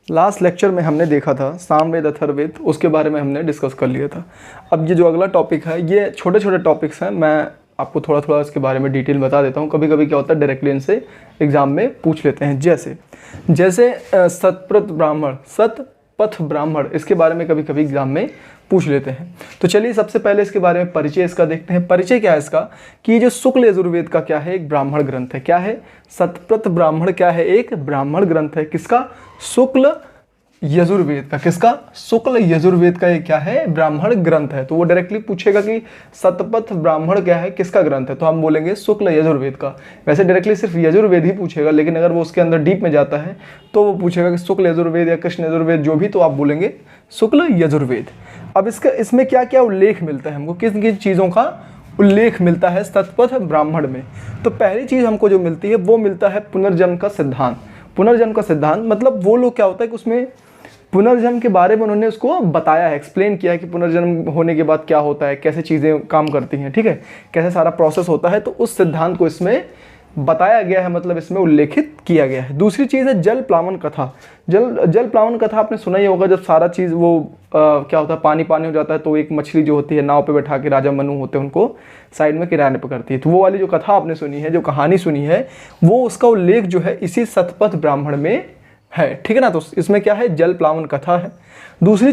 Last lecture में हमने देखा था सामवेद अथर्ववेद, उसके बारे में हमने डिस्कस कर लिया था। अब ये जो अगला टॉपिक है, ये छोटे छोटे टॉपिक्स हैं, मैं आपको थोड़ा थोड़ा इसके बारे में डिटेल बता देता हूँ। कभी कभी क्या होता है डायरेक्टली इनसे एग्जाम में पूछ लेते हैं। जैसे सतपथ ब्राह्मण, इसके बारे में कभी कभी एग्जाम में पूछ लेते हैं। तो चलिए सबसे पहले इसके बारे में परिचय इसका देखते हैं। परिचय क्या है इसका, कि ये जो शुक्ल यजुर्वेद का क्या है, एक ब्राह्मण ग्रंथ है। क्या है? सतपथ ब्राह्मण क्या है? एक ब्राह्मण ग्रंथ है। किसका? शुक्ल यजुर्वेद का। किसका? शुक्ल यजुर्वेद का ये क्या है? ब्राह्मण ग्रंथ है। तो वो डायरेक्टली पूछेगा कि सतपथ ब्राह्मण क्या है, किसका ग्रंथ है, तो हम बोलेंगे शुक्ल यजुर्वेद का। वैसे डायरेक्टली सिर्फ यजुर्वेद ही पूछेगा, लेकिन अगर वो उसके अंदर डीप में जाता है तो वो पूछेगा कि शुक्ल यजुर्वेद या कृष्ण यजुर्वेद, जो भी, तो आप बोलेंगे शुक्ल यजुर्वेद। अब इसमें क्या क्या उल्लेख मिलता है हमको, किन किन चीज़ों का उल्लेख मिलता है सतपथ ब्राह्मण में। तो पहली चीज़ हमको जो मिलती है वो मिलता है पुनर्जन्म का सिद्धांत। पुनर्जन्म का सिद्धांत मतलब वो लोग क्या होता है कि उसमें पुनर्जन्म के बारे में उन्होंने उसको बताया है, एक्सप्लेन किया है कि पुनर्जन्म होने के बाद क्या होता है, कैसे चीज़ें काम करती हैं, ठीक है, कैसे सारा प्रोसेस होता है। तो उस सिद्धांत को इसमें बताया गया है, मतलब इसमें उल्लेखित किया गया है। दूसरी चीज़ है जल प्लावन कथा। जल प्लावन कथा आपने सुना ही होगा, जब सारा चीज़ वो क्या होता है, पानी पानी हो जाता है, तो एक मछली जो होती है नाव पे बैठा के राजा मनु होते हैं उनको साइड में किराने पर करती है। तो वो वाली जो कथा आपने सुनी है, जो कहानी सुनी है, वो उसका उल्लेख जो है इसी सतपथ ब्राह्मण में है, ठीक है ना। तो इसमें क्या है? जल प्लावन कथा है।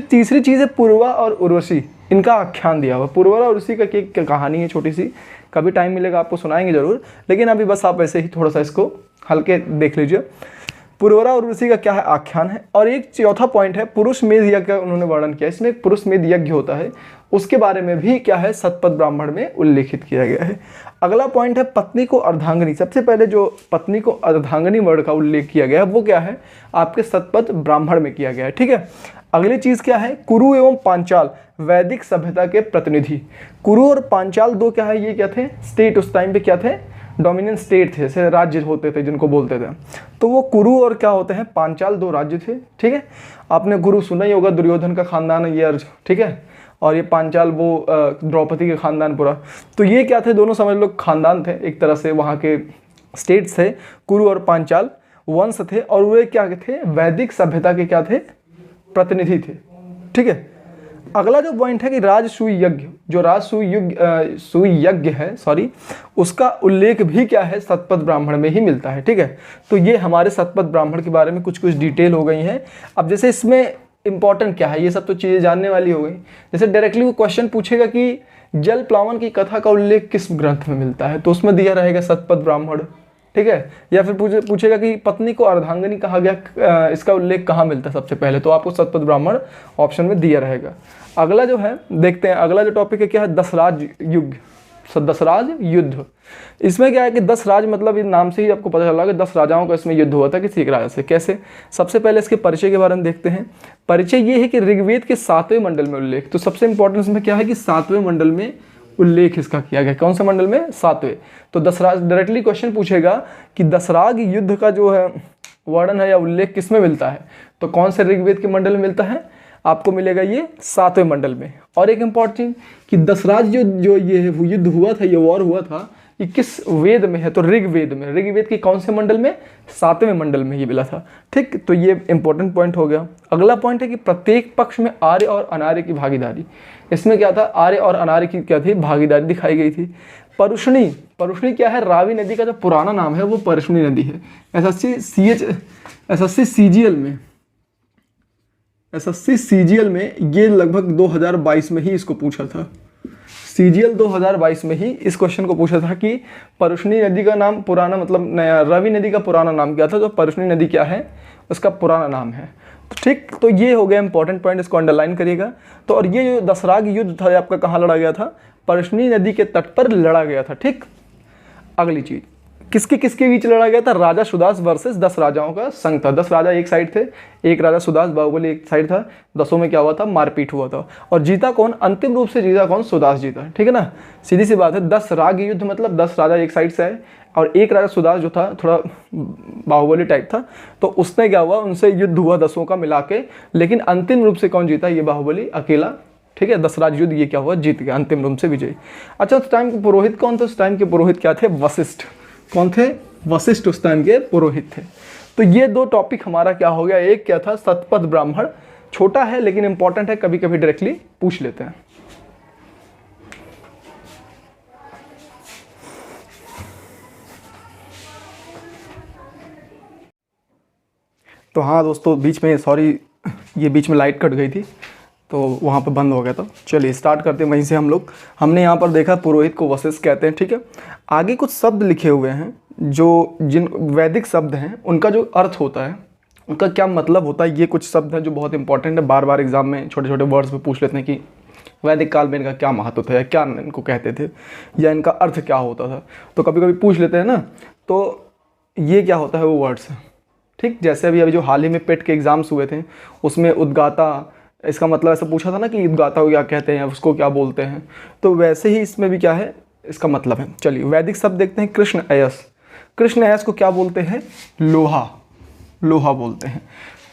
तीसरी चीज़ है पूर्वा और उर्वशी, इनका आख्यान दिया हुआ। पूर्वा और उर्वशी का एक कहानी है छोटी सी, कभी टाइम मिलेगा आपको सुनाएंगे जरूर, लेकिन अभी बस आप ऐसे ही थोड़ा सा इसको हल्के देख लीजिए। पुरवरा और उर्वशी का क्या है? आख्यान है। और एक चौथा पॉइंट है पुरुष मेध यज्ञ का उन्होंने वर्णन किया। इसमें एक पुरुष मेध यज्ञ होता है, उसके बारे में भी क्या है सतपथ ब्राह्मण में उल्लेखित किया गया है। अगला पॉइंट है पत्नी को अर्धांगिनी। सबसे पहले जो पत्नी को अर्धांगिनी वर्ड का उल्लेख किया गया है वो क्या है? आपके सतपथ ब्राह्मण में किया गया है, ठीक है। अगली चीज क्या है? कुरु एवं पांचाल वैदिक सभ्यता के प्रतिनिधि। कुरु और पांचाल दो क्या है, ये क्या थे? स्टेट उस टाइम पे क्या थे? डोमिनेंट स्टेट थे, जैसे राज्य होते थे जिनको बोलते थे। तो वो कुरु और क्या होते हैं? पांचाल, दो राज्य थे, ठीक है। आपने कुरु सुना ही होगा, दुर्योधन का खानदान है ये अर्ज, ठीक है। और ये पांचाल वो द्रौपदी के खानदान पूरा। तो ये क्या थे? दोनों समझ लो खानदान थे, एक तरह से वहाँ के स्टेट्स थे। कुरु और पांचाल वंश थे, और वे क्या थे? वैदिक सभ्यता के क्या थे? प्रतिनिधि थे, ठीक है। अगला जो पॉइंट है कि राजसूय यज्ञ, जो राजसूय यज्ञ है, सॉरी, उसका उल्लेख भी क्या है? सतपथ ब्राह्मण में ही मिलता है, ठीक है। तो ये हमारे सतपथ ब्राह्मण के बारे में कुछ कुछ डिटेल हो गई हैं। अब जैसे इसमें इंपॉर्टेंट क्या है, ये सब तो चीज़ें जानने वाली हो गई। जैसे डायरेक्टली वो क्वेश्चन पूछेगा कि जल प्लावन की कथा का उल्लेख किस ग्रंथ में मिलता है, तो उसमें दिया रहेगा सतपथ ब्राह्मण, ठीक है। या फिर पूछेगा कि पत्नी को अर्धांगिनी कहा गया, इसका उल्लेख कहाँ मिलता है सबसे पहले, तो आपको सतपथ ब्राह्मण ऑप्शन में दिया रहेगा। अगला जो है देखते हैं, अगला जो टॉपिक है क्या है? दशराज युग, दशराज युद्ध। इसमें क्या है कि 10 राज, मतलब इस नाम से ही आपको पता चला कि 10 राजाओं का इसमें युद्ध हुआ था किसी एक राजा से। कैसे? सबसे पहले इसके परिचय के बारे में देखते हैं। परिचय ये है कि ऋग्वेद के 7वें मंडल में उल्लेख। तो सबसे इंपॉर्टेंट इसमें क्या है कि 7वें मंडल में उल्लेख इसका किया गया। कौन से मंडल में? 7वें। तो दशराज, डायरेक्टली क्वेश्चन पूछेगा कि दशराज युद्ध का जो है वर्णन है या उल्लेख किस में मिलता है, तो कौन से ऋग्वेद के मंडल में मिलता है? आपको मिलेगा ये 7वें मंडल में। और एक इंपॉर्टेंट चीज कि दशराज जो ये युद्ध हुआ था, ये वॉर हुआ था, ये किस वेद में है? तो ऋग्वेद में। ऋग्वेद के कौन से मंडल में? 7वें मंडल में ये मिला था, ठीक। तो ये इंपॉर्टेंट पॉइंट हो गया। अगला पॉइंट है कि प्रत्येक पक्ष में आर्य और अनार्य की भागीदारी। इसमें क्या था? आर्य और अनार्य की क्या थी? भागीदारी दिखाई गई थी। परुष्णी, परुष्णी क्या है? रावी नदी का जो पुराना नाम है वो परुष्णी नदी है। एसएससी सीजीएल में ये लगभग 2022 में ही इसको पूछा था। सीजीएल 2022 में ही इस क्वेश्चन को पूछा था कि परुष्णी नदी का नाम पुराना, मतलब नया, रावी नदी का पुराना नाम क्या था? तो परुष्णी नदी क्या है? उसका पुराना नाम है, तो ठीक। तो ये हो गया इंपॉर्टेंट पॉइंट, इसको अंडरलाइन करिएगा। तो और ये जो दशराग युद्ध था आपका कहाँ लड़ा गया था? परुष्णी नदी के तट पर लड़ा गया था, ठीक। अगली चीज, किसके बीच लड़ा गया था? राजा सुदास वर्सेस 10 राजाओं का संघ था। 10 राजा एक साइड थे, एक राजा सुदास बाहुबली एक साइड था। 10 में क्या हुआ था? मारपीट हुआ था। और जीता कौन? अंतिम रूप से जीता कौन? सुदास जीता, ठीक है ना। सीधी सी बात है। 10 राग युद्ध मतलब 10 राजा एक साइड से आए, और एक राजा सुदास जो था थोड़ा बाहुबली टाइप था, तो उसने क्या हुआ? उनसे युद्ध हुआ 10 का मिला के, लेकिन अंतिम रूप से कौन जीता? ये बाहुबली अकेला, ठीक है। 10 राज युद्ध ये क्या हुआ? जीत गया, अंतिम रूप से विजयी। अच्छा, उस टाइम के पुरोहित कौन थे? उस टाइम के पुरोहित क्या थे? वशिष्ठ। कौन थे? वशिष्ठ उस टाइम के पुरोहित थे। तो ये दो टॉपिक हमारा क्या हो गया, एक क्या था शतपथ ब्राह्मण, छोटा है लेकिन इंपॉर्टेंट है, कभी कभी डायरेक्टली पूछ लेते हैं। तो हाँ दोस्तों, बीच में सॉरी, ये बीच में लाइट कट गई थी तो वहाँ पे बंद हो गया था। चलिए स्टार्ट करते हैं वहीं से हम लोग। हमने यहाँ पर देखा पुरोहित को वशिष्ठ कहते हैं, ठीक है। आगे कुछ शब्द लिखे हुए हैं जो जिन वैदिक शब्द हैं उनका जो अर्थ होता है, उनका क्या मतलब होता है, ये कुछ शब्द हैं जो बहुत इंपॉर्टेंट है। बार बार एग्जाम में छोटे छोटे वर्ड्स में पूछ लेते हैं कि वैदिक काल में इनका क्या महत्व था, या क्या इनको कहते थे, या इनका अर्थ क्या होता था, तो कभी कभी पूछ लेते हैं ना। तो ये क्या होता है, वो वर्ड्स हैं, ठीक। जैसे अभी जो हाल ही में पेट के एग्ज़ाम्स हुए थे उसमें उद्गाता, इसका मतलब ऐसा पूछा था ना कि उद्गाता को क्या कहते हैं, उसको क्या बोलते हैं, तो वैसे ही इसमें भी क्या है, इसका मतलब है। चलिए वैदिक शब्द देखते हैं। कृष्ण अयस, कृष्ण अयस को क्या बोलते हैं, लोहा, लोहा बोलते हैं।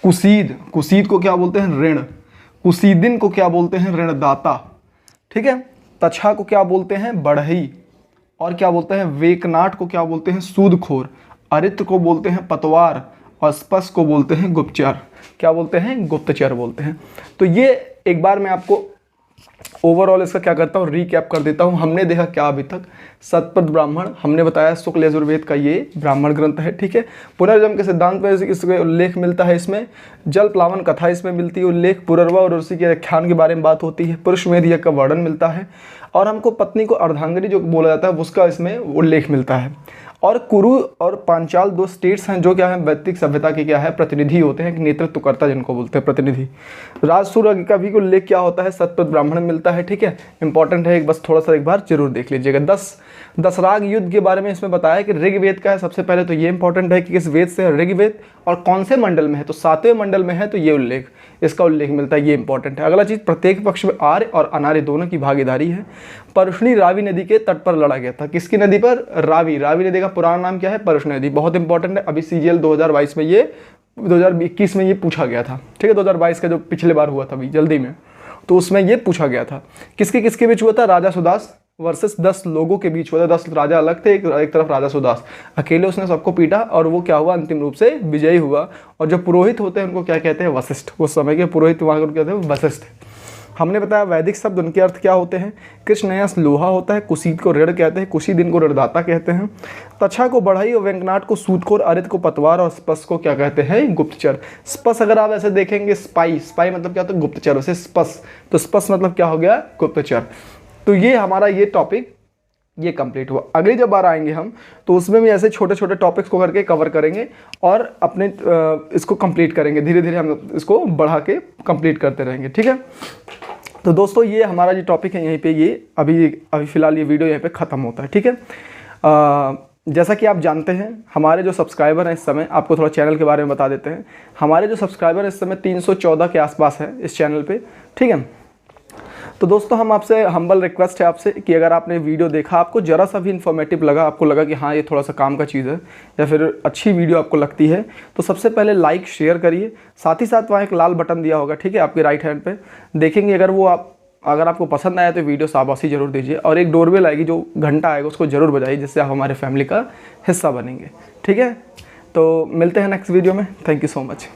कुसीद, कुसीद को क्या बोलते हैं, ऋण। कुसीदिन को क्या बोलते हैं, ऋणदाता, ठीक है। तछा को क्या बोलते हैं, बढ़ई। और क्या बोलते हैं, वेकनाट को क्या बोलते हैं, सूदखोर। अरित्र को बोलते हैं पतवार, और स्पस को बोलते हैं गुप्तचर। क्या बोलते हैं, गुप्तचर बोलते हैं। तो ये एक बार मैं आपको ओवरऑल इसका क्या करता हूँ, रीकैप कर देता हूँ। हमने देखा क्या अभी तक, शतपथ ब्राह्मण, हमने बताया शुक्ल यजुर्वेद का ये ब्राह्मण ग्रंथ है, ठीक है। पुनर्जन्म के सिद्धांत में इसका उल्लेख मिलता है, इसमें जल प्लावन कथा इसमें मिलती है उल्लेख, पुनर्वा और ऋषि के आख्यान के बारे में बात होती है, पुरुषमेध यज्ञ का वर्णन मिलता है, और हमको पत्नी को अर्धांगिनी जो बोला जाता है उसका इसमें उल्लेख मिलता है। और कुरु और पांचाल दो स्टेट्स हैं जो क्या है, वैदिक सभ्यता के क्या है, प्रतिनिधि होते हैं, नेतृत्वकर्ता जिनको बोलते हैं, प्रतिनिधि। राजसूय का भी उल्लेख क्या होता है, शतपथ ब्राह्मण मिलता है, ठीक है। इंपॉर्टेंट है, बस थोड़ा सा एक बार जरूर देख लीजिएगा। 10 राग युद्ध के बारे में इसमें बताया कि ऋग्वेद का है सबसे पहले, तो ये इंपॉर्टेंट है कि किस वेद से है ऋग्वेद, और कौन से मंडल में है, तो 7वें मंडल में है, तो ये उल्लेख, इसका उल्लेख मिलता है, ये इंपॉर्टेंट है। अगला चीज़, प्रत्येक पक्ष में आर्य और अनार्य दोनों की भागीदारी है। परुष्णी रावी नदी के तट पर लड़ा गया था, किसकी नदी पर, रावी। रावी नदी का पुराना नाम क्या है, परुष्णी नदी, बहुत इंपॉर्टेंट है। अभी CGL 2022 में ये 2021 में ये पूछा गया था, ठीक है। 2022 का जो पिछले बार हुआ था अभी जल्दी में, तो उसमें ये पूछा गया था। किसके किसके बीच हुआ था, राजा सुदास वर्सेस 10 लोगों के बीच हुआ था। 10 राजा अलग थे, एक तरफ राजा सुदास, अकेले उसने सबको पीटा, और वो क्या हुआ, अंतिम रूप से विजयी हुआ। और जो पुरोहित होते हैं उनको क्या कहते हैं, वशिष्ठ। उस समय के पुरोहित वहाँ को कहते हैं वशिष्ठ। हमने बताया वैदिक शब्द उनके अर्थ क्या होते हैं। कृष्णयस लोहा होता है, कुसीद को ऋण कहते हैं, कुशीदिन को ऋणदाता कहते हैं, तछा को बढ़ई, और वेंकनाट को सूदखोर, अरित को पतवार, और स्पस को क्या कहते हैं, गुप्तचर। स्पस अगर आप ऐसे देखेंगे, स्पाई, स्पाई मतलब क्या होता है, गुप्तचर, वैसे स्पस, तो स्पस मतलब क्या हो गया, गुप्तचर। तो ये हमारा ये टॉपिक ये कंप्लीट हुआ। अगली जब बार आएंगे हम, तो उसमें भी ऐसे छोटे छोटे टॉपिक्स को करके कवर करेंगे और अपने इसको कंप्लीट करेंगे, धीरे धीरे हम इसको बढ़ा के कंप्लीट करते रहेंगे, ठीक है। तो दोस्तों ये हमारा जो टॉपिक है यहीं पे ये अभी फ़िलहाल ये वीडियो यहाँ पे ख़त्म होता है, ठीक है। जैसा कि आप जानते हैं, हमारे जो सब्सक्राइबर हैं इस समय, आपको थोड़ा चैनल के बारे में बता देते हैं। हमारे जो सब्सक्राइबर इस समय 314 के आसपास है इस चैनल पे, ठीक है। तो दोस्तों हम आपसे हम्बल रिक्वेस्ट है आपसे कि अगर आपने वीडियो देखा, आपको ज़रा सा भी इन्फॉर्मेटिव लगा, आपको लगा कि हाँ ये थोड़ा सा काम का चीज़ है, या फिर अच्छी वीडियो आपको लगती है, तो सबसे पहले लाइक शेयर करिए। साथ ही साथ वहाँ एक लाल बटन दिया होगा, ठीक है, आपके राइट हैंड पे देखेंगे। अगर आपको पसंद आया तो वीडियो शाबाशी ज़रूर दीजिए, और एक डोरबेल आएगी, जो घंटा आएगा उसको ज़रूर बजाइए, जिससे आप हमारे फैमिली का हिस्सा बनेंगे, ठीक है। तो मिलते हैं नेक्स्ट वीडियो में। Thank you so much.